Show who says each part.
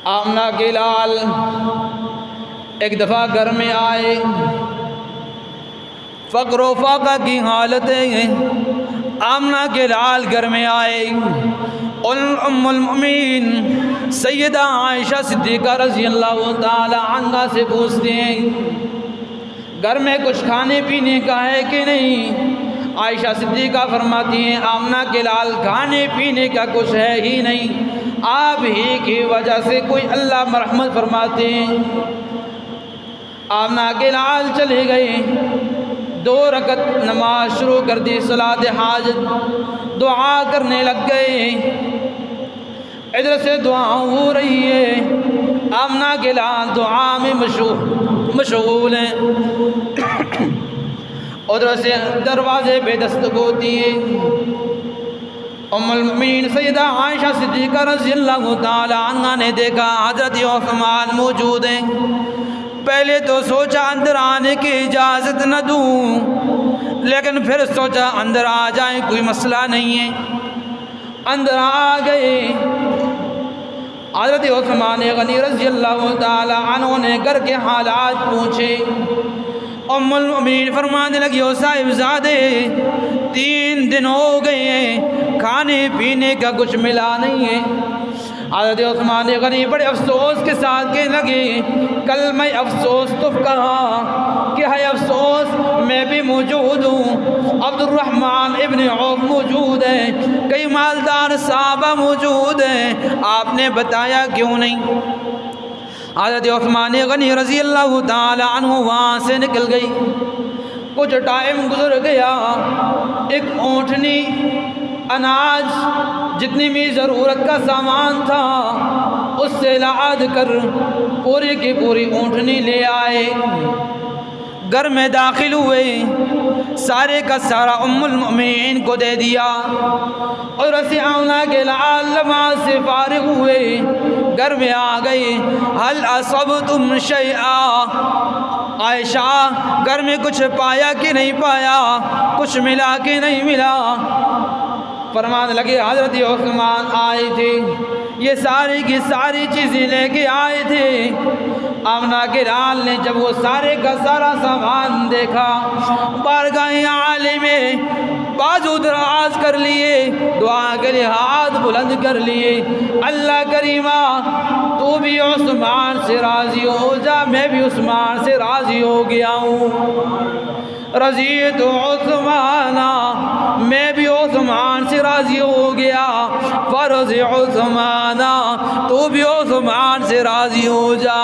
Speaker 1: آمنہ کے لال ایک دفعہ گھر میں آئے، فقر و فاقہ کی حالت ہے، آمنہ کے لال گھر میں آئے، ام المؤمنین سیدہ عائشہ صدیقہ رضی اللہ تعالی عنہا سے پوچھتے ہیں گھر میں کچھ کھانے پینے کا ہے کہ نہیں؟ عائشہ صدیقہ فرماتی ہیں آمنہ کے لال کھانے پینے کا کچھ ہے ہی نہیں، آپ ہی کی وجہ سے کوئی اللہ مرحمت فرماتے ہیں۔ آمنہ کے لال چلے گئے، 2 رکعت نماز شروع کر دی، صلاۃ حاجت دعا کرنے لگ گئے، ادھر سے دعا ہو رہی ہے، آمنہ کے لال دعا میں مشغول ہیں، ادھر سے دروازے پہ دستک ہوتی ہے، ام المؤمنین سیدہ عائشہ صدیقہ رضی اللہ تعالی عنہا نے دیکھا حضرت عثمان موجود ہیں، پہلے تو سوچا اندر آنے کی اجازت نہ دوں، لیکن پھر سوچا اندر آ جائیں کوئی مسئلہ نہیں ہے، اندر آ گئے۔ حضرت عثمان غنی رضی اللہ تعالی عنہ نے گھر کے حالات پوچھے، ام المؤمنین فرمانے لگی او صاحب زادے 3 دن ہو گئے ہیں، کھانے پینے کا کچھ ملا نہیں ہے۔ حضرت عثمان غنی بڑے افسوس کے ساتھ کہنے لگے کلمہ افسوس تو کہا کہ ہے افسوس، میں بھی موجود ہوں، عبد الرحمن ابن عوف موجود ہیں، کئی مالدار صحابہ موجود ہیں، آپ نے بتایا کیوں نہیں؟ حضرت عثمان غنی رضی اللہ تعالی عنہ وہاں سے نکل گئی، کچھ ٹائم گزر گیا، ایک اونٹنی اناج جتنی بھی ضرورت کا سامان تھا اس سے لاد کر پوری کی پوری اونٹنی لے آئے، گھر میں داخل ہوئے، سارے کا سارا ام المؤمنین کو دے دیا، اور اسے آمنہ کے لال نماز سے فارغ ہوئے، گھر میں آ گئے، حل اصبتم شیئا، عائشہ گھر میں کچھ پایا کہ نہیں پایا، کچھ ملا کہ نہیں ملا؟ فرمان لگے حضرت عثمان آئے تھے، یہ ساری کی ساری چیزیں لے کے آئے تھے۔ آمنہ کے لال نے جب وہ سارے کا سارا سامان دیکھا، بارگاہ عالی میں بازو دراز کر لیے، دعا کے لیے ہاتھ بلند کر لیے، اللہ کریمہ تو بھی عثمان سے راضی ہو جا، میں بھی عثمان سے راضی ہو گیا ہوں، رضیت عثمانہ، میں بھی عثمان سے راضی ہو گیا، فرض عثمانہ تو بھی عثمان سے راضی ہو جا۔